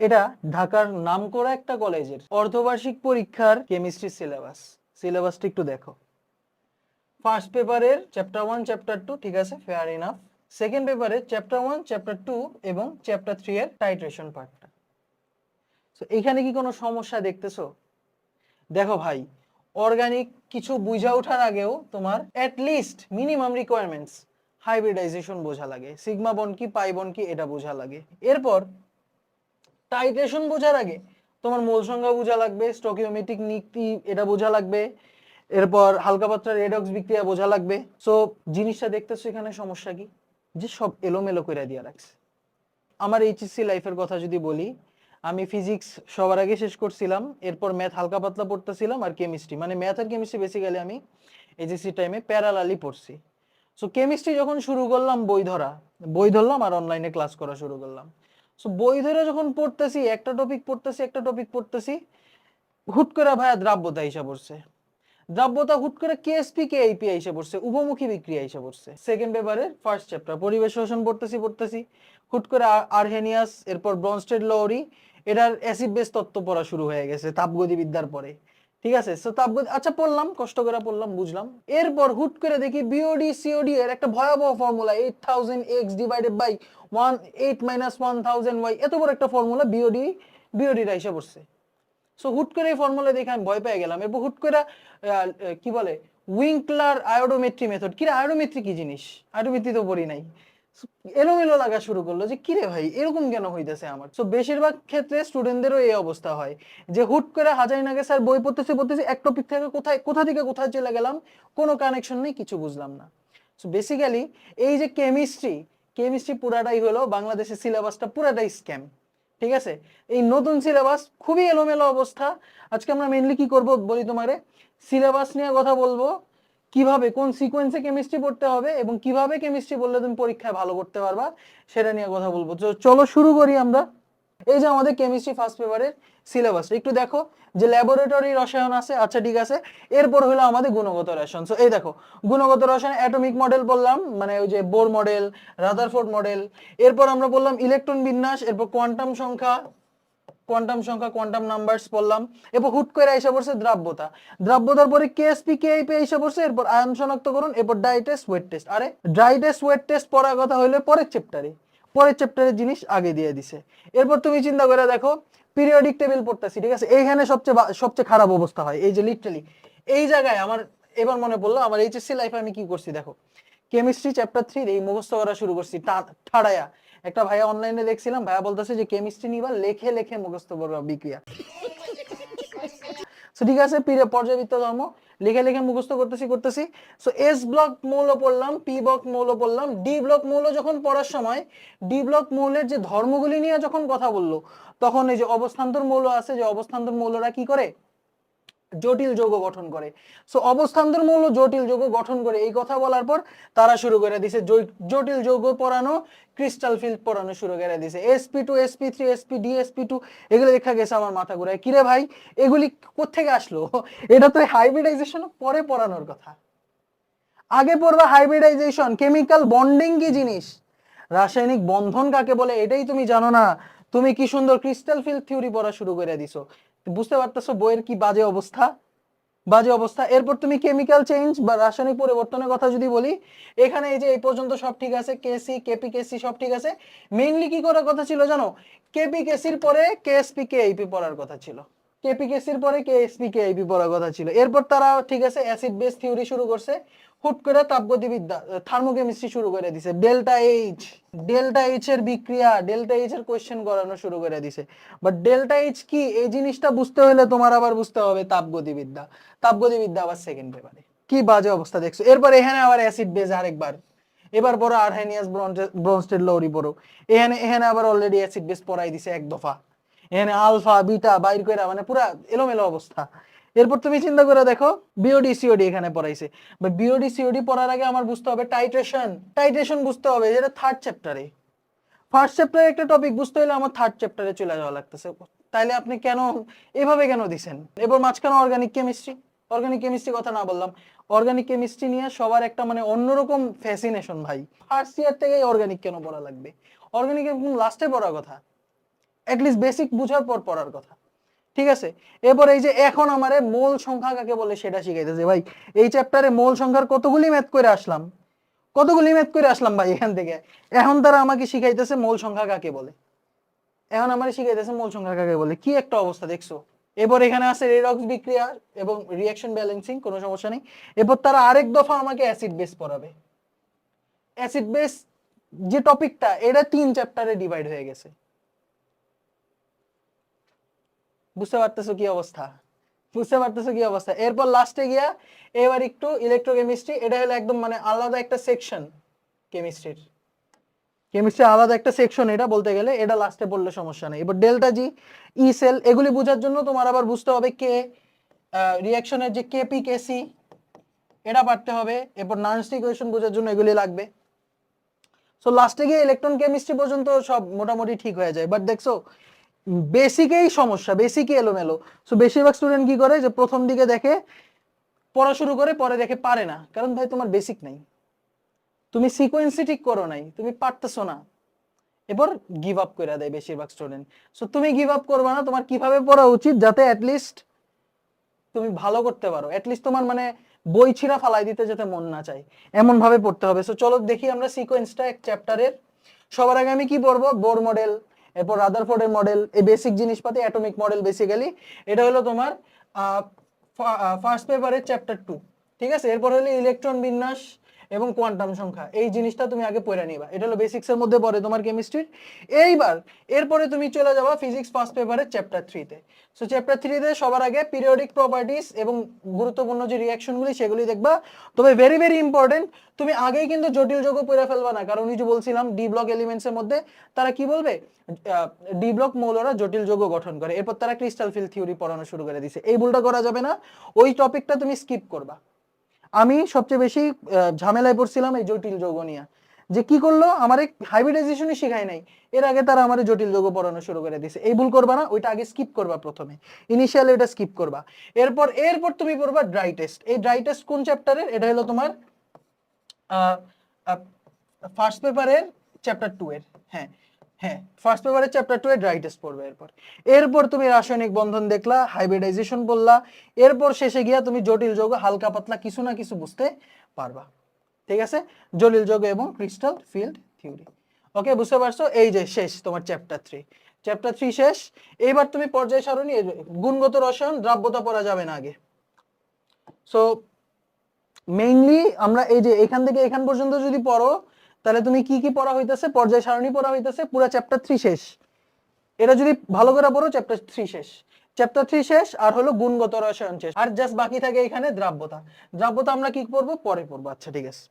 এটা ঢাকার নামকরা একটা কলেজের অর্ধবার্ষিক পরীক্ষার কেমিস্ট্রি সিলেবাসটা একটু দেখো। ফার্স্ট পেপারের চ্যাপ্টার 1 চ্যাপ্টার 2 ঠিক আছে, ফেয়ার ইনাফ। সেকেন্ড পেপারে চ্যাপ্টার 1 চ্যাপ্টার 2 এবং চ্যাপ্টার 3 এর টাইট্রেশন পার্টটা। তো এখানে কি কোনো সমস্যা দেখতেছো? দেখো ভাই, অর্গানিক কিছু বুঝা ওঠার আগেও তোমার at least minimum requirements hybridization বোঝা লাগে, সিগমা বন্ড কি পাই বন্ড কি এটা বোঝা লাগে। এরপর টাইট্রেশন বোঝার আগে তোমার মোল সংখ্যা বোঝা লাগবে, স্টকিওমেট্রিক নীতি এটা বোঝা লাগবে, এরপর হালকা পাতলা রেডক্স বিক্রিয়া বোঝা লাগবে। সো জিনিসটা দেখতেছো এখানে সমস্যা কি, যে সব এলোমেলো করে দিয়ে রাখছে। আমার এইচএসসি লাইফের কথা যদি বলি, আমি ফিজিক্স সবার আগে শেষ করছিলাম, এরপর ম্যাথ হালকা পাতলা পড়তেছিলাম, আর কেমিস্ট্রি মানে ম্যাথ আর কেমিস্ট্রি বেসিক্যালি আমি এইচএসসি টাইমে প্যারালালি পড়ছি। সো কেমিস্ট্রি যখন শুরু করলাম বই ধরলাম আর অনলাইনে ক্লাস করা শুরু করলাম। সো বই ধরে যখন পড়তেছি একটা টপিক পড়তেছি, হুট করে ভাইয়া দ্রাব্যতা হিসাব পড়ছে, দ্রাব্যতা হুট করে কেএসপি কেআইপি এসে পড়ছে, উভমুখী বিক্রিয়া এসে পড়ছে। সেকেন্ড পেপারের ফার্স্ট চ্যাপ্টার পরিবেশ শোষণ পড়তেছি, হুট করে আর্হেনিয়াস, এরপর ব্রনস্টেড লওরি, এটার অ্যাসিড বেস তত্ত্ব পড়া শুরু হয়ে গেছে তাপগতিবিদ্যার পরে। ঠিক আছে, সো তাপগতি আচ্ছা পড়লাম, কষ্ট করে পড়লাম, বুঝলাম। এরপর হুট করে দেখি বিওডি সিওডি এর একটা ভয়াবহ formula 8000 x divided by 8 minus 1000 y, এত বড় একটা ফর্মুলা বিওডিটা এসে পড়ছে। সো হুট করে এই ফর্মুলা দেখে আমি ভয় পেয়ে গেলাম। এরপর হুট করে কি বলে উইঙ্কলার আয়োডোমেট্রি মেথড, কি আয়োডোমেট্রি কি জিনিস, আয়োডোমেট্রি তো পড়ি নাই। এলোমেলো লাগা শুরু করলো যে কিরে ভাই এরকম কেন হইতেছে আমার। সো বেশিরভাগ ক্ষেত্রে স্টুডেন্টদেরও এই অবস্থা হয় যে হুট করে হাজারি নাগে স্যার বই পড়তেছি এক টপিক থেকে কোথা থেকে কোথায় চলে গেলাম, কোনো কানেকশন নেই, কিছু বুঝলাম না। সো বেসিক্যালি এই যে কেমিস্ট্রি পুরাটাই হলো বাংলাদেশের সিলেবাসটা পুরাটাই স্ক্যাম। ঠিক আছে, এই নতুন সিলেবাস খুবই এলোমেলো অবস্থা। আজকে আমরা মেইনলি কি করব বলি তোমারে, সিলেবাস নিয়ে কথা বলবো, কিভাবে কোন সিকোয়েন্সে কেমিস্ট্রি পড়তে হবে এবং কিভাবে কেমিস্ট্রি বললে তুমি পরীক্ষায় ভালো করতে পারবা সেটা নিয়ে কথা বলবো। চলো শুরু করি আমরা। এই যে আমাদের কেমিস্ট্রি ফার্স্ট পেপারের সিলেবাস একটু দেখো, যে ল্যাবরেটরি রসায়ন আছে, আচ্ছা ঠিক আছে। এরপর হলো আমাদের গুণগত রসায়ন। সো এই দেখো, গুণগত রসায়ন অ্যাটমিক মডেল বললাম, মানে ওই যে বোর মডেল, রাদারফোর্ড মডেল। এরপর আমরা বললাম ইলেকট্রন বিন্যাস, এরপর কোয়ান্টাম নাম্বারস পড়লাম। এরপর হুট করে এসে পড়ছে দ্রাব্যতার পরে কেএসপি কেআইপি এসে পড়ছে, এরপর আয়ন শনাক্তকরণ, এরপর ড্রাই টেস্ট ওয়েট টেস্ট। আরে ড্রাই টেস্ট ওয়েট টেস্ট পড়ার কথা হইলে পরের চ্যাপ্টারের জিনিস আগে দিয়ে দিছে। এরপর তুমি চিন্তা করে দেখো, পিরিয়ডিক টেবিল পড়তেছি, ঠিক আছে, এইখানে সবচেয়ে খারাপ অবস্থা হয়। এই যে লিটারালি এই জায়গায় আমার এবার মনে পড়লো আমার এইচএসসি লাইফে আমি কি করছি দেখো, কেমিস্ট্রি চ্যাপ্টার 3 এই মুখস্থ করা শুরু করছি ঠাড়ায়া। একটা ভাইয়া অনলাইনে দেখছিলাম, ভাইয়া বলতেছে যে কেমিস্ট্রি নিবা লেখে লেখে মুখস্থ করবা বিক্রিয়া। সো ঠিক আছে, পর্যাবৃত্ত ধর্ম লিখে লিখে মুখস্থ করতেছি। সো এস ব্লক মৌল পড়লাম, পি ব্লক মৌল পড়লাম, ডি ব্লক মৌল যখন পড়ার সময় ডি ব্লক মৌলের যে ধর্মগুলি নিয়ে যখন কথা বললো, তখন এই যে অবস্থান্তর মৌল আছে, যে অবস্থান্তর মৌলরা কি করে, জটিল যৌগ গঠন করে। সো অবস্থান্তর মৌল জটিল যৌগ গঠন করে এই কথা বলার পর তারা শুরু করে দিছে জটিল যৌগ পড়ানো, ক্রিস্টাল ফিল্ড পড়ানো শুরু করে দিছে, sp2 sp3 sp sp2, এগুলো দেখা গেছে আমার মাথা ঘুরায়। কিরে ভাই এগুলি কোত্থেকে আসলো? এটা তো হাইব্রিডাইজেশন পরে পড়ানোর কথা, আগে পড়বা হাইব্রিডাইজেশন, কেমিক্যাল বন্ডিং কি জিনিস, রাসায়নিক বন্ধন কাকে বলে এটাই তুমি জানো না। তুমি কি সুন্দর ক্রিস্টাল ফিল্ড থিওরি পড়া শুরু করে দিছো, বুঝতে পারতেছো বইয়ের কি বাজে অবস্থা। এরপর তুমি কেমিক্যাল চেঞ্জ বা রাসায়নিক পরিবর্তনের কথা যদি বলি, এখানে এই যে এই পর্যন্ত সব ঠিক আছে, কেসি কেপি কেসি সব ঠিক আছে। মেইনলি কি করার কথা ছিল জানো, কেপি কেসির পরে কেএসপি কেআইপি পড়ার কথা ছিল, কেপি কেসির পরে কেএসপি কেআইপি পড়ার কথা ছিল। এরপর তারা ঠিক আছে অ্যাসিড বেস থিওরি শুরু করছে, হুট করে তাপগতিবিদ্যা থার্মোকেমিস্ট্রি শুরু করে দিছে, ডেল্টা এইচ এর বিক্রিয়া, ডেল্টা এইচ এর কোশ্চেন করানো শুরু করে দিছে। বাট ডেল্টা এইচ কি এই জিনিসটা বুঝতে হলে তোমার আবার বুঝতে হবে তাপগতিবিদ্যা আবার সেকেন্ড পেপারে। কি বাজে অবস্থা দেখছো। এরপর এখানে আবার অ্যাসিড বেস আরেকবার, এবার পড়ো আর্হেনিয়াস ব্রনস্টেড লওরি পড়ো। এখানে আবার অলরেডি অ্যাসিড বেস পড়াই দিছে এক দফা, এখানে আলফা বিটা বাইর করে, মানে পুরা এলোমেলো অবস্থা। এরপর তুমি চিন্তা করে দেখো বিওডি সিওডি এখানে পড়াইছে, বাট বিওডি সিওডি পড়ার আগে আমার বুঝতে হবে টাইট্রেশন বুঝতে হবে, যেটা থার্ড চ্যাপ্টারে। ফার্স্ট চ্যাপ্টারে একটা টপিক বুঝতে হলে আমার থার্ড চ্যাপ্টারে চলে যাওয়া লাগতেছে, তাইলে আপনি এভাবে কেন দিছেন। এবার মাঝখানে অর্গানিক কেমিস্ট্রি কথা না বললাম, অর্গানিক কেমিস্ট্রি নিয়ে সবার একটা মানে অন্যরকম ফ্যাসিনেশন ভাই, ফার্স্ট ইয়ার থেকে অর্গানিক কেন পড়া লাগবে, অর্গানিক লাস্টে পড়ার কথা। অ্যাটলিস্ট বেসিক বুঝার পর পড়ার কথা, ঠিক আছে। এরপর এই যে এখন আমারে মোল সংখ্যা কাকে বলে সেটা শিখাইতেছে ভাই। এই চ্যাপ্টারে মোল সংখ্যার কতগুলি ম্যাথ করে আসলাম, ভাই এখান থেকে। এখন তারা আমাকে শিখাইতেছে মোল সংখ্যা কাকে বলে, কি একটা অবস্থা দেখছো। এরপর এখানে আছে রেডক্স বিক্রিয়া এবং রিঅ্যাকশন ব্যালেন্সিং, কোনো সমস্যা নেই। এরপর তারা আরেক দফা আমাকে অ্যাসিড বেস পড়াবে। অ্যাসিড বেস যে টপিকটা, এটা 3 চ্যাপ্টারে ডিভাইড হয়ে গেছে। বুঝতে পারতেছো কি অবস্থা? এরপর লাস্টে গিয়া এবার একটু ইলেকট্রোকেমিস্ট্রি, এটা হলো একদম মানে আলাদা একটা সেকশন কেমিস্ট্রির, আলাদা একটা সেকশন এটা বলতে গেলে, এটা লাস্টে পড়লে সমস্যা নেই। এবার ডেল্টা জি, ই সেল, এগুলি বোঝার জন্য তোমার আবার বুঝতে হবে কে রিঅ্যাকশনের যে কেপি কেসি, এটা পারতে হবে। এরপর নার্স ইকুয়েশন বোঝার জন্য এগুলি লাগবে। সো লাস্টে গিয়ে ইলেকট্রন কেমিস্ট্রি পর্যন্ত সব মোটামুটি ঠিক হয়ে যায়। বাট দেখছো বেসিকেই সমস্যা, বেসিকই এলোমেলো। সো বেশিরভাগ স্টুডেন্ট কি করে যে প্রথম দিকে দেখে পড়া শুরু করে, পরে দেখে পারে না, কারণ ভাই তোমার বেসিক নাই, তুমি সিকোয়েন্সই ঠিক করো নাই, তুমি পারতেছো না। এবার গিভ আপ করে দেয় বেশিরভাগ স্টুডেন্ট। সো তুমি গিভ আপ করবা না, তোমার কিভাবে পড়া উচিত যাতে অ্যাটলিস্ট তুমি ভালো করতে পারো, অ্যাটলিস্ট তোমার মানে বই ছিঁড়া ফালাই দিতে যাতে মন না চায়, এমন ভাবে পড়তে হবে। সো চলো দেখি আমরা সিকোয়েন্সটা এক চ্যাপ্টারের। সবার আগে আমি কি পড়বো, বোর মডেল, এরপর রাদারফোর্ডের মডেল, এই বেসিক জিনিসপাতি, অ্যাটমিক মডেল বেসিক্যালি। এটা হলো তোমার ফার্স্ট পেপারের চ্যাপ্টার 2, ঠিক আছে। এরপর হলো ইলেকট্রন বিন্যাস এবং কোয়ান্টাম সংখ্যা, এই জিনিসটা তুমি আগে পড়ে নিবা, এটা হলো বেসিক্স এর মধ্যে পড়ে তোমার কেমিস্ট্রির। এইবার এরপরে তুমি চলে যাবা ফিজিক্স ফার্স্ট পেপারের চ্যাপ্টার 3 তে। সো চ্যাপ্টার 3 তে সবার আগে পিরিয়ডিক প্রপার্টিজ এবং গুরুত্বপূর্ণ যে রিঅ্যাকশনগুলি সেগুলি দেখবা। তবে ভেরি ভেরি ইম্পর্টেন্ট, তুমি আগেই কিন্তু জটিল যৌগ পড়ে ফেলবা না, কারণ ওই যে বলছিলাম ডি ব্লক এলিমেন্টস এর মধ্যে তারা কি বলবে, ডি ব্লক মৌলরা জটিল যৌগ গঠন করে, এরপর তারা ক্রিস্টাল ফিল্ড থিওরি পড়ানো শুরু করে দিছে। এই ভুলটা করা যাবে না, ওই টপিকটা তুমি স্কিপ করবা। আমি সবচেয়ে বেশি ঝামেলায় পড়ছিলাম এই জটিল যৌগ নিয়ে, যে কি করলো আমার হাইব্রিডাইজেশনই শিখায় নাই, এর আগে তারা আমার জটিল যৌগ পড়ানো শুরু করে দিছে। এই ভুল করবা না, ওইটা আগে স্কিপ করবা, প্রথমে ইনিশিয়ালি ওটা স্কিপ করবা। এরপর তুমি পড়বা ড্রাই টেস্ট। এই ড্রাই টেস্ট কোন চ্যাপ্টারের, এটা হলো তোমার ফার্স্ট পেপারের চ্যাপ্টার 2 এর। হ্যাঁ হ্যাঁ, ফার্স্ট পেপারের চ্যাপ্টার 2 এর ড্রাই টেস্ট পড়বে। এরপর তুমি রাসায়নিক বন্ধন দেখলা, হাইব্রিডাইজেশন বললা, এরপর শেষে গিয়া তুমি জটিল যৌগ হালকা পাতলা কিছু না কিছু বুঝতে পারবা, ঠিক আছে। জটিল যৌগ এবং ক্রিস্টাল ফিল্ড থিওরি, ওকে, বুঝতে পারছো। এই যে শেষ তোমার চ্যাপ্টার 3 শেষ। এইবার তুমি পর্যায় সারণী, গুণগত রসায়ন, দ্রাব্যতা পড়া যাবে না আগে। সো মেইনলি আমরা এই যে এখান থেকে এখান পর্যন্ত যদি পড়ো, তাহলে তুমি কি কি পড়া হইতেছে, পর্যায় সারণী পড়া হইতেছে, পুরো চ্যাপ্টার 3 শেষ। এটা যদি ভালো করে পড়ো চ্যাপ্টার 3 শেষ, আর হলো গুণগত রসায়ন শেষ, আর জাস্ট বাকি থাকে এখানে দ্রাব্যতা আমরা কি পড়বো, পরে পড়বো, আচ্ছা ঠিক আছে।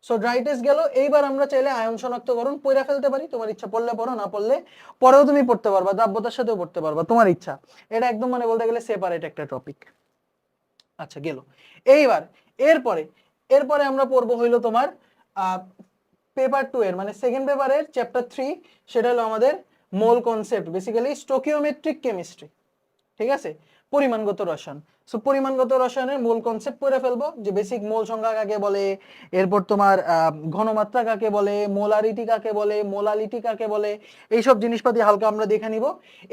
সো ড্রাই টেস্ট গেল। এইবার আমরা চাইলে আয়ন শনাক্তকরণ পড়ে ফেলতে পারি, তোমার ইচ্ছা, পড়লে পড়ো, না পড়লে পরেও তুমি পড়তে পারবা, দ্রাব্যতার সাথেও পড়তে পারবা, তোমার ইচ্ছা। এটা একদম মানে বলতে গেলে সেপারেট একটা টপিক। আচ্ছা গেল। এইবার এরপরে আমরা পড়বো হইলো তোমার পেপার 2 এর মানে সেকেন্ড পেপারের চ্যাপ্টার 3, সেটা হলো আমাদের মোল কনসেপ্ট, বেসিক্যালি স্টোকিওমেট্রিক কেমিস্ট্রি, ঠিক আছে, পরিমাণগত রসায়ন। সো পরিমাণগত রসায়নের মূল কনসেপ্ট পড়ে ফেলবো, যে বেসিক মোল সংখ্যা কাকে বলে, এরপর তোমার ঘনমাত্রা কাকে বলে, মোলারিটি কাকে বলে, মোলালিটি কাকে বলে, এইসব জিনিসপাতি হালকা আমরা দেখে নিব।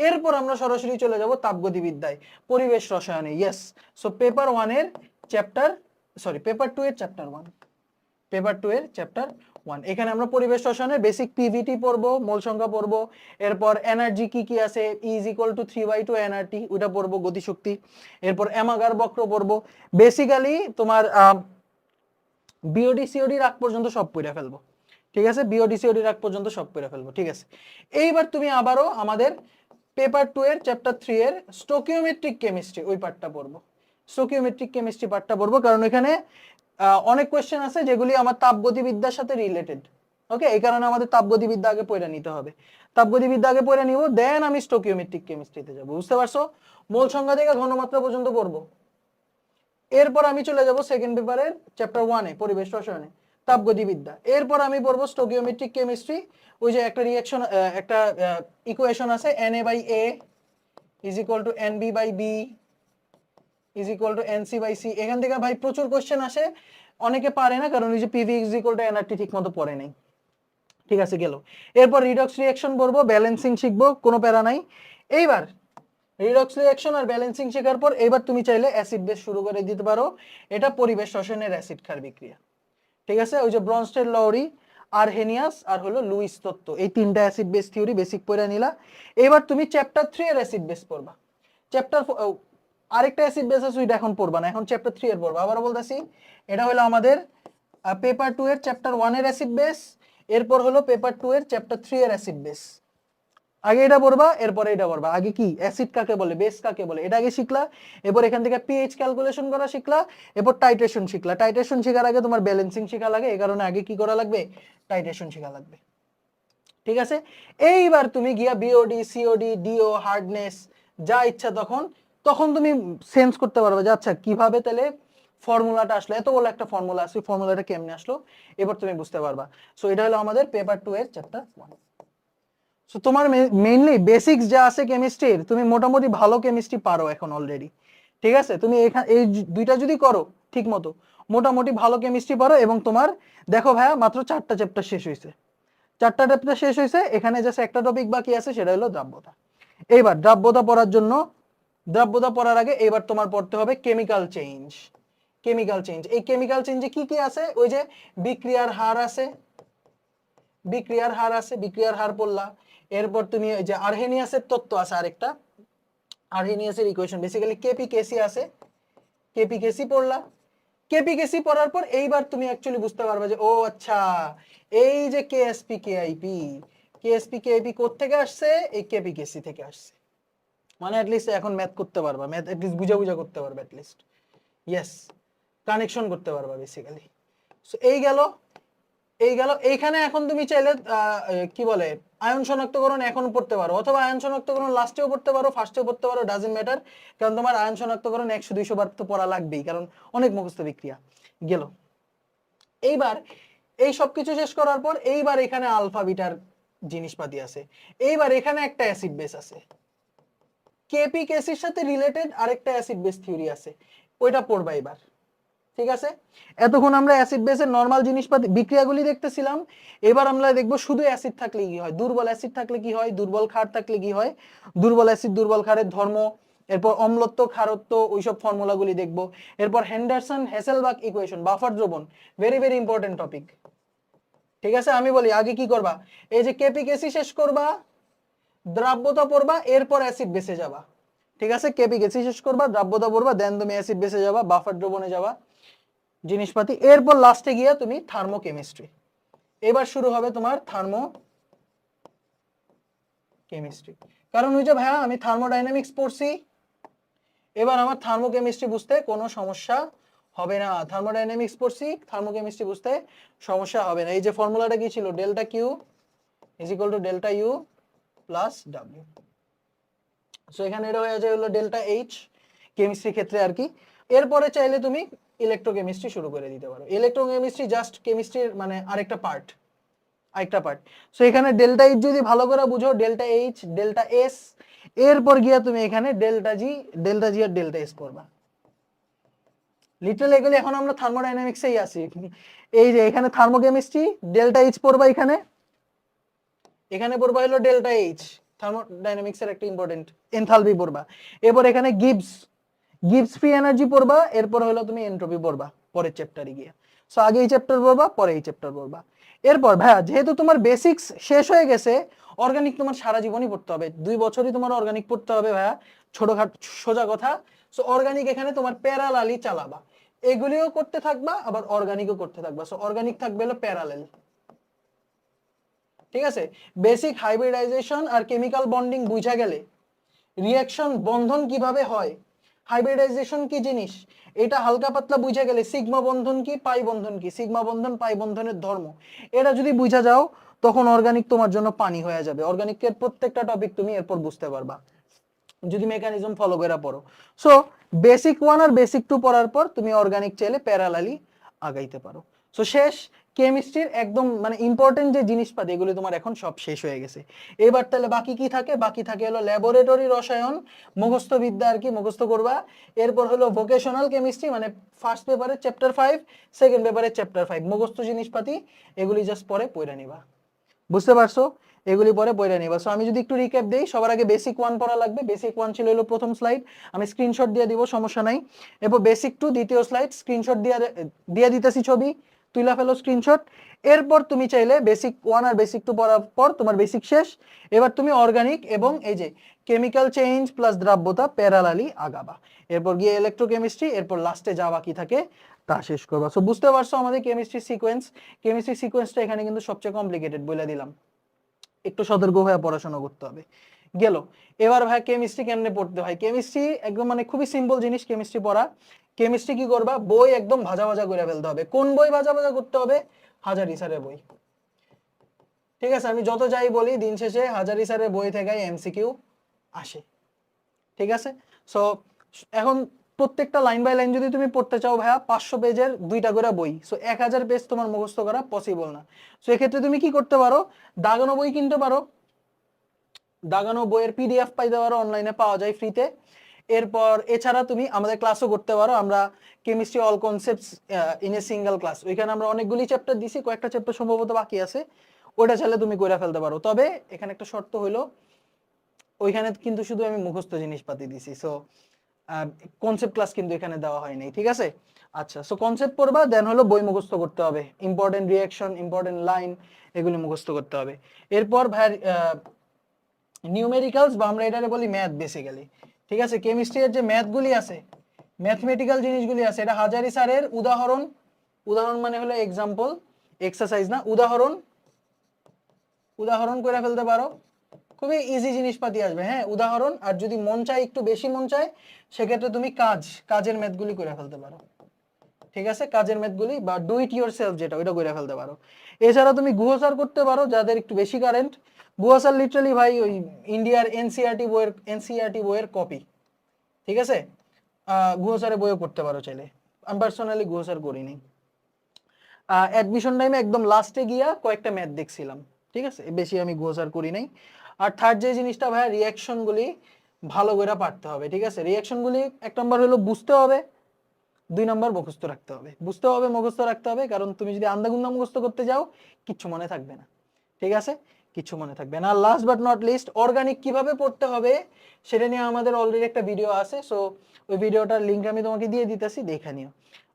এরপর আমরা সরাসরি চলে যাব তাপগতিবিদ্যায়, পরিবেশ রসায়নে। ইয়েস, সো পেপার 2 এর চ্যাপ্টার 1, এখানে আমরা পরিবেশ রসায়নের বেসিক পিভিটি পড়বো, মোল সংখ্যা পড়বো, এরপর এনার্জি কি কি আছে, E = 3/2 nRT, ওটা পড়বো, গতিশক্তি। এরপর অ্যামাগার বক্র পড়বো। বেসিক্যালি তোমার বিওডি সিওডি রাগ পর্যন্ত সব পড়ে ফেলবো, ঠিক আছে, বিওডি সিওডি রাগ পর্যন্ত সব পড়ে ফেলবো, ঠিক আছে। এইবার তুমি আবারও আমাদের পেপার 2 এর চ্যাপ্টার 3 এর স্টোকিওমেট্রিক কেমিস্ট্রি ওই পার্টটা পড়বো, কারণ এখানে অনেক কোয়েশ্চেন আছে যেগুলি আমার তাপগতিবিদ্যার সাথে রিলেটেড, ওকে, এই কারণে আমাদের তাপগতিবিদ্যা আগে পড়ে নিতে হবে। নিব, দেন আমি স্টোকিওমেট্রিক কেমিস্ট্রিতে যাব, বুঝতে পারছো। মোল সংখ্যা থেকে ঘনমাত্রা পর্যন্ত পড়বো। এরপর আমি চলে যাব সেকেন্ড পেপারের চ্যাপ্টার 1 এ, পরিবেশ রসায়নে, তাপগতিবিদ্যা। এরপর আমি পড়বো স্টোকিওমেট্রিক কেমিস্ট্রি, ওই যে একটা রিঅ্যাকশন, একটা ইকুয়েশন আছে, Na/A = Nb/B = Nc/C। এখান থেকে ভাই প্রচুর কোশ্চেন আসে, অনেকে পারে না, কারণ ওই যে PV = nRT ঠিক মতো পড়ে নাই, ঠিক আছে, গেল। এরপর রিডক্স রিঅ্যাকশন পড়বো, ব্যালেন্সিং শিখবো, কোনো প্যারা নাই। এইবার রিডক্স রিঅ্যাকশন আর ব্যালেন্সিং শেখার পর এবার তুমি চাইলে অ্যাসিড বেস শুরু করে দিতে পারো। এটা পরিবেশ রসায়নের অ্যাসিড ক্ষার বিক্রিয়া। ঠিক আছে, ওই যে ব্রনস্টেড লৌরি, আরহেনিয়াস আর হলো লুইস তত্ত্ব, এই তিনটা অ্যাসিড বেস থিওরি বেসিক পড়ে নিলা। এবার তুমি চ্যাপ্টার 3 এর অ্যাসিড বেস পড়বা। চ্যাপ্টার আরেকটা অ্যাসিড বেস আছে, ওইটা এখন পড়বা না, এখন চ্যাপ্টার 3 এর পড়বা। আবার বলতাছি, এটা হলো আমাদের পেপার 2 এর চ্যাপ্টার 1 এর অ্যাসিড বেস, এরপর হলো পেপার 2 এর চ্যাপ্টার 3 এর অ্যাসিড বেস। আগে এটা পড়বা, এরপরে এটা পড়বা। আগে কি অ্যাসিড কাকে বলে, বেস কাকে বলে, এটা আগে শিখলা। এরপর এখান থেকে পিএইচ ক্যালকুলেশন করা শিখলা। এরপর টাইট্রেশন শিখলা। টাইট্রেশন শেখার আগে তোমার ব্যালেন্সিং শেখা লাগে, এই কারণে আগে কি করা লাগবে, টাইট্রেশন শেখা লাগবে। ঠিক আছে, এইবার তুমি গিয়া বিওডি, সিওডি, ডিও, হার্ডনেস যা ইচ্ছা তখন তখন তুমি সেন্স করতে পারবে যে আচ্ছা কিভাবে তাহলে ফর্মুলাটা আসলো, এত বড় একটা ফর্মুলা আসছে, ফর্মুলাটা কেমনে আসলো, এবার তুমি বুঝতে পারবা। সো এটা হলো আমাদের পেপার 2 এর চ্যাপ্টার 1। সো তোমার মেইনলি বেসিক্স যা আছে কেমিস্ট্রির, তুমি মোটামুটি ভালো কেমিস্ট্রি পারো এখন অলরেডি। ঠিক আছে, তুমি এই দুইটা যদি করো ঠিক মতো, মোটামুটি ভালো কেমিস্ট্রি পারো। এবং তোমার দেখো ভাইয়া, মাত্র 4টা চ্যাপ্টার শেষ হয়েছে, 4টা চ্যাপ্টার শেষ হয়েছে, এখানে জাস্ট একটা টপিক বাকি আছে, সেটা হলো দ্রাব্যতা। এইবার দ্রাব্যতা পড়ার জন্য, দ্রাব্যতা পড়ার আগে এবার তোমার পড়তে হবে কেমিক্যাল চেঞ্জ। কেমিক্যাল চেঞ্জ, এই কেমিক্যাল চেঞ্জে কি কি আছে, ওই যে বিক্রিয়ার হার আছে, বিক্রিয়ার হার আছে, বিক্রিয়ার হার পড়লা। এরপর তুমি ওই যে আরহেনিয়াসের তত্ত্ব আছে আরেকটা, আরহেনিয়াসের ইকুয়েশন, বেসিক্যালি কেপি-কেসি আছে, কেপি-কেসি পড়লা। কেপি-কেসি পড়ার পর এইবার তুমি অ্যাকচুয়ালি বুঝতে পারবে যে ও আচ্ছা, এই যে কেএসপি কেআইপি, কেএসপি কেআইপি কোথা থেকে আসছে, এই কেপি-কেসি থেকে আসছে। মানে অ্যাটলিস্ট এখন ম্যাথ করতে পারবা, ম্যাথ অ্যাটলিস্ট বুঝা বুঝা করতে পারবে, অ্যাটলিস্ট ইয়েস, কানেকশন করতে পারবা বেসিক্যালি। সো এই গেল, এই গেল। এইখানে এখন তুমি চাইলে কি বলে আয়ন শনাক্তকরণ এখন পড়তে পারো, অথবা আয়ন শনাক্তকরণ লাস্টেও পড়তে পারো, ফার্স্টেও পড়তে পারো, ডাজন্ট ম্যাটার। কারণ তোমার আয়ন শনাক্তকরণ 100-200 বার তো পড়া লাগবেই, কারণ অনেক মুখস্থ বিক্রিয়া গেল। এইবার এই সব কিছু শেষ করার পর এইবার এখানে আলফা বিটার জিনিসপাতি আছে। এইবার এখানে একটা অ্যাসিড বেস আছে, কেপি কেসির সাথে রিলেটেড আরেকটা অ্যাসিড বেস থিওরি আছে, ওইটা পড়বা এবার। ঠিক আছে, এতক্ষণ আমরা অ্যাসিড বেসের নরমাল জিনিসপাতি বিক্রিয়াগুলি দেখতেছিলাম। এবার আমরা দেখব শুধু অ্যাসিড থাকলে কি হয়, দুর্বল অ্যাসিড থাকলে কি হয়, দুর্বল ক্ষার থাকলে কি হয়, দুর্বল অ্যাসিড দুর্বল ক্ষারের ধর্ম, এরপর অম্লত্ব, ক্ষারত্ব, ওইসব ফর্মুলাগুলি দেখব। এরপর হেন্ডারসন হেসেলবাক ইকুয়েশন, বাফার দ্রবণ, ভেরি ভেরি ইম্পর্টেন্ট টপিক। ঠিক আছে, আমি বলি আগে কি করবা, এই যে কেপি কেসি শেষ করবা, দ্রাব্যতা পড়বা, এরপর অ্যাসিড বেসে যাবা। ঠিক আছে, কেপি কেসি শেষ করবা, দ্রাব্যতা পড়বা, দেন তুমি অ্যাসিড বেসে যাবা, বাফার দ্রবণে যাবা, জিনিসপাতি। এরপর লাস্টে গিয়ে তুমি থার্মোকেমিস্ট্রি, এবার শুরু হবে তোমার থার্মো কেমিস্ট্রি। কারণ ওই যে ভাইয়া আমি থার্মোডাইনামিক্স পড়ছি, এবার আমার থার্মোকেমিস্ট্রি বুঝতে কোনো সমস্যা হবে না। থার্মোডাইনামিক্স পড়ছি, থার্মোকেমিস্ট্রি বুঝতে সমস্যা হবে না। এই যে ফর্মুলাটা কি ছিল, delta Q is equal to delta U plus W. So এখানে এটা হয়ে যায় হলো ডেল্টা এইচ, কেমিস্ট্রি ক্ষেত্রে আর কি। এরপরে চাইলে তুমি ইলেকট্রোকেমিস্ট্রি শুরু করে দিতে পারো। ইলেকট্রোকেমিস্ট্রি জাস্ট কেমিস্ট্রির মানে আরেকটা পার্ট, আরেকটা পার্ট। সো এখানে ডেল্টা এইচ যদি ভালো করে বুঝো, ডেল্টা এইচ, ডেল্টা এস, এরপর গিয়া তুমি এখানে ডেল্টা জি, ডেল্টা জি আর ডেল্টা এস পড়বা। লিটারালি এগুলি এখন আমরা থার্মোডাইনামিক্সেই আছি। এই যে এখানে থার্মোকেমিস্ট্রি, ডেল্টা এইচ পড়বা, এখানে এখানে পড়বা হলো ডেল্টা এইচ, থার্মোডাইনামিক্সের একটা ইম্পর্টেন্ট এনথালপি পড়বা। এরপর এখানে গিবস, গিবস ফ্রি এনার্জি পড়বা, এরপর হলো তুমি এন্ট্রপি পড়বা পরের চ্যাপ্টারে গিয়ে। সো আগে এই চ্যাপ্টার পড়বা, পরে এই চ্যাপ্টার পড়বা। এরপর ভাইয়া যেহেতু তোমার বেসিক্স শেষ হয়ে গেছে, অর্গানিক তোমার সারা জীবনই পড়তে হবে, 2 বছরই তোমার অর্গানিক পড়তে হবে ভাইয়া, ছোটখাট সোজা কথা। সো অর্গানিক এখানে তোমার প্যারালালি চালাবা, এগুলিও করতে থাকবা, আবার অর্গানিকও করতে থাকবা। সো অর্গানিক থাকবে হলো প্যারালাল। ঠিক আছে, বেসিক হাইব্রিডাইজেশন আর কেমিক্যাল বন্ডিং বুঝা গেলে, রিঅ্যাকশন বন্ধন কিভাবে হয়, হাইব্রিডাইজেশন কি জিনিস এটা হালকা পাতলা বুঝা গেলে, সিগমা বন্ধন কি, পাই বন্ধন কি, সিগমা বন্ধন পাই বন্ধনের ধর্ম, এটা যদি বুঝা যাও, তখন অর্গানিক তোমার জন্য পানি হয়ে যাবে। অর্গানিকের প্রত্যেকটা টপিক তুমি এরপর বুঝতে পারবা যদি মেকানিজম ফলো করে পড়ো। সো বেসিক 1 আর বেসিক 2 পড়ার পর তুমি অর্গানিক চাইলে প্যারালালি আগাইতে পারো। সো শেষ, কেমিস্ট্রির একদম মানে ইম্পর্টেন্ট যে জিনিসপাতি এগুলি তোমার এখন সব শেষ হয়ে গেছে। এবার তাহলে বাকি কি থাকে, বাকি থাকে হলো ল্যাবরেটরি রসায়ন, মুখস্থ বিদ্যা আর কি, মুখস্থ করবা। এরপর হলো ভোকেশনাল কেমিস্ট্রি, মানে ফার্স্ট পেপারের চ্যাপ্টার 5, সেকেন্ড পেপারের চ্যাপ্টার 5, মুখস্থ জিনিসপাতি এগুলি জাস্ট পরে পড়ে নিবা। বুঝতে পারছো? এগুলি পরে পড়ে নিবা। সো আমি যদি একটু রিক্যাপ দেই, সবার আগে বেসিক 1 পড়া লাগবে। বেসিক 1 ছিল হলো প্রথম স্লাইড, আমি স্ক্রিনশট দিয়ে দিব, সমস্যা নাই। এরপর বেসিক 2 দ্বিতীয় স্লাইড, স্ক্রিনশট দিয়ে দিতেছি ছবি, তুইলা ফেলো স্ক্রিনশট। এরপর তুমি চাইলে বেসিক 1 আর বেসিক 2 পড়ার পর তোমার বেসিক শেষ। এবার তুমি অর্গানিক এবং এই যে কেমিক্যাল চেঞ্জ প্লাস দ্রাব্যতা প্যারালালি আগাবা। এরপর গিয়ে ইলেকট্রোকেমিস্ট্রি, এরপর লাস্টে যা বাকি থাকে তা শেষ করবা। সো বুঝতে পারছো আমাদের কেমিস্ট্রি সিকোয়েন্স। কেমিস্ট্রি সিকোয়েন্সটা এখানে কিন্তু সবচেয়ে কমপ্লিকেটেড বলে দিলাম, একটু সতর্ক হয়ে পড়াশোনা করতে হবে। গেল। এবার ভাই কেমিস্ট্রি কেমনে পড়তে হয়? কেমিস্ট্রি একদম মানে খুবই সিম্পল জিনিস কেমিস্ট্রি পড়া। কেমিস্ট্রি কি করবা, বই একদম ভাজা ভাজা করে ফেলতে হবে। কোন বই ভাজা ভাজা করতে হবে? হাজারি স্যারের বই। ঠিক আছে, আমি যত যাই বলি দিন শেষে হাজারি স্যারের বই থেকে এমসিকিউ আসে। ঠিক আছে, সো এখন প্রত্যেকটা লাইন বাই লাইন যদি তুমি পড়তে চাও ভাইয়া 500 পেজের 2টা করে বই, সো 1000 পেজ তোমার মুখস্থ করা পসিবল না। সো এক্ষেত্রে তুমি কি করতে পারো, দাগানো বই কিনতে পারো, দাগানো বইয়ের পিডিএফ পাইতে পারো, অনলাইনে পাওয়া যায় ফ্রিতে। এরপর এছাড়া তুমি আমাদের ক্লাসও করতে পারো, আমরা chemistry all concepts in a single class, ওইখানে আমরা অনেকগুলি চ্যাপ্টার দিছি, কয়েকটা চ্যাপ্টার সম্ভবত বাকি আছে, ওটা চাইলে তুমি করে ফেলতে পারো। তবে এখানে একটা শর্ত হইলো, ওইখানে কিন্তু শুধু আমি মুখস্থ জিনিসপাতি দিছি, সো কনসেপ্ট ক্লাস কিন্তু এখানে দেওয়া হয়নি। ঠিক আছে, আচ্ছা, সো কনসেপ্ট পড়বা, দেন হলো বই মুখস্থ করতে হবে, ইম্পর্টেন্ট রিঅ্যাকশন, ইম্পর্টেন্ট লাইন, এগুলি মুখস্থ করতে হবে। এরপর ভাই নিউমেরিক্যালস বা আমরা এটারে বলি ম্যাথ বেসিক্যালি। ঠিক আছে, কেমিস্ট্রির যে ম্যাথগুলি আছে, ম্যাথমেটিক্যাল জিনিসগুলি আছে, এটা হাজারি স্যারের উদাহরণ, উদাহরণ মানে হলো এক্সাম্পল, এক্সারসাইজ না, উদাহরণ, উদাহরণ করে ফেলতে পারো, খুবই ইজি জিনিসপাতি আসবে। হ্যাঁ, উদাহরণ, আর যদি মন চায় একটু বেশি মন চায় সেক্ষেত্রে তুমি কাজের ম্যাথগুলি করে ফেলতে পারো। ঠিক আছে, কাজের ম্যাথগুলি বা ডু ইট ইউর সেলফ যেটা, ওইটা করে ফেলতে পারো। এছাড়া তুমি গুহসার করতে পারো, যাদের একটু বেশি কারেন্ট। গুহসার লিটারালি ভাই ওই ইন্ডিয়ার এনসিইআরটি বইয়ের কপি। ঠিক আছে, গুহসারের বইও করতে পারো চাইলে, আমি পার্সোনালি গুহসার করিনি। অ্যাডমিশন টাইমে একদম লাস্টে গিয়া কয়েকটা ম্যাথ দেখছিলাম। ঠিক আছে, বেশি আমি গুহসার করি নাই। আর থার্ড যে জিনিসটা ভাইয়া, রিয়াকশনগুলি ভালো করে পারতে হবে। ঠিক আছে, রিয়াকশনগুলি 1 নম্বর হলো বুঝতে হবে, 2 নম্বর মুখস্থ রাখতে হবে। বুঝতে হবে, মুখস্থ রাখতে হবে, কারণ তুমি যদি আন্দাগুন্দা মুখস্থ করতে যাও কিচ্ছু মনে থাকবে না। ঠিক আছে, কিচ্ছু মনে থাকবে না। Last but not list, organic কিভাবে পড়তে হবে সেটা নিয়ে আমাদের অলরেডি একটা ভিডিও আছে, সো ওই ভিডিওটার লিঙ্ক আমি তোমাকে দিয়ে দিতেছি, দেখে নিও।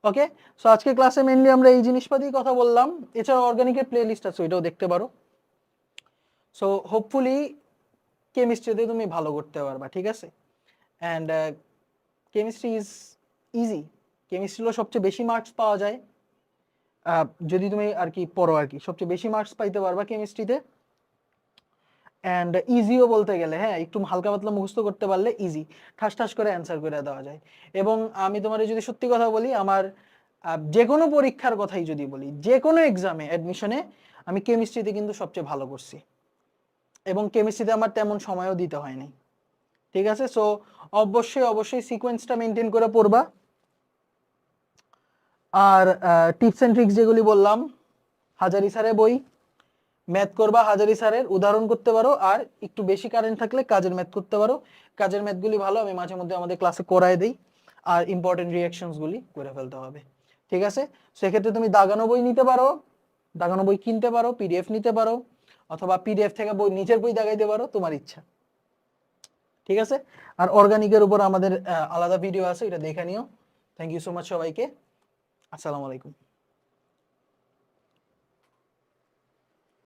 ওকে, সো আজকে ক্লাসে মেইনলি আমরা এই জিনিসপাতি কথা বললাম। এছাড়া অর্গানিকের প্লে লিস্ট আছে, ওইটাও দেখতে পারো। সো হোপফুলি কেমিস্ট্রিতে তুমি ভালো করতে পারবা। ঠিক আছে, and chemistry is easy, chemistry হলো সবচেয়ে বেশি মার্কস পাওয়া যায়, যদি তুমি আর কি পড়ো আর কি, সবচেয়ে বেশি মার্কস পাইতে পারবা কেমিস্ট্রিতে। অ্যান্ড ইজিও বলতে গেলে, হ্যাঁ, একটু হালকা পাতলা মুখস্থ করতে পারলে ইজি, ঠাস ঠাস করে অ্যান্সার করে দেওয়া যায়। এবং আমি তোমার যদি সত্যি কথা বলি, আমার যে কোনো পরীক্ষার কথাই যদি বলি, যে কোনো এক্সামে অ্যাডমিশনে আমি কেমিস্ট্রিতে কিন্তু সবচেয়ে ভালো করছি, এবং কেমিস্ট্রিতে আমার তেমন সময়ও দিতে হয়নি। ঠিক আছে, সো অবশ্যই অবশ্যই সিকোয়েন্সটা মেনটেন করে পড়বা। আর টিপস অ্যান্ড ট্রিক্স যেগুলি বললাম, হাজারি স্যারের বই, ম্যাথ করবা হাজারি স্যারের, উদাহরণ করতে পারো, আর একটু বেশি কারেন্ট থাকলে কাজের ম্যাথ করতে পারো। কাজের ম্যাথগুলি ভালো, আমি মাঝে মধ্যে আমাদের ক্লাসে করায় দিই। আর ইম্পর্টেন্ট রিঅ্যাকশনসগুলি করে ফেলতে হবে। ঠিক আছে, সেক্ষেত্রে তুমি দাগানো বই নিতে পারো, দাগানো বই কিনতে পারো, পিডিএফ নিতে পারো, অথবা পিডিএফ থেকে বই নিজের বই দাগাইতে পারো, তোমার ইচ্ছা। ঠিক আছে, আর অর্গানিকের উপর আমাদের আলাদা ভিডিও আছে, এটা দেখে নিও। থ্যাংক ইউ সো মাচ সবাইকে, আসসালামু আলাইকুম।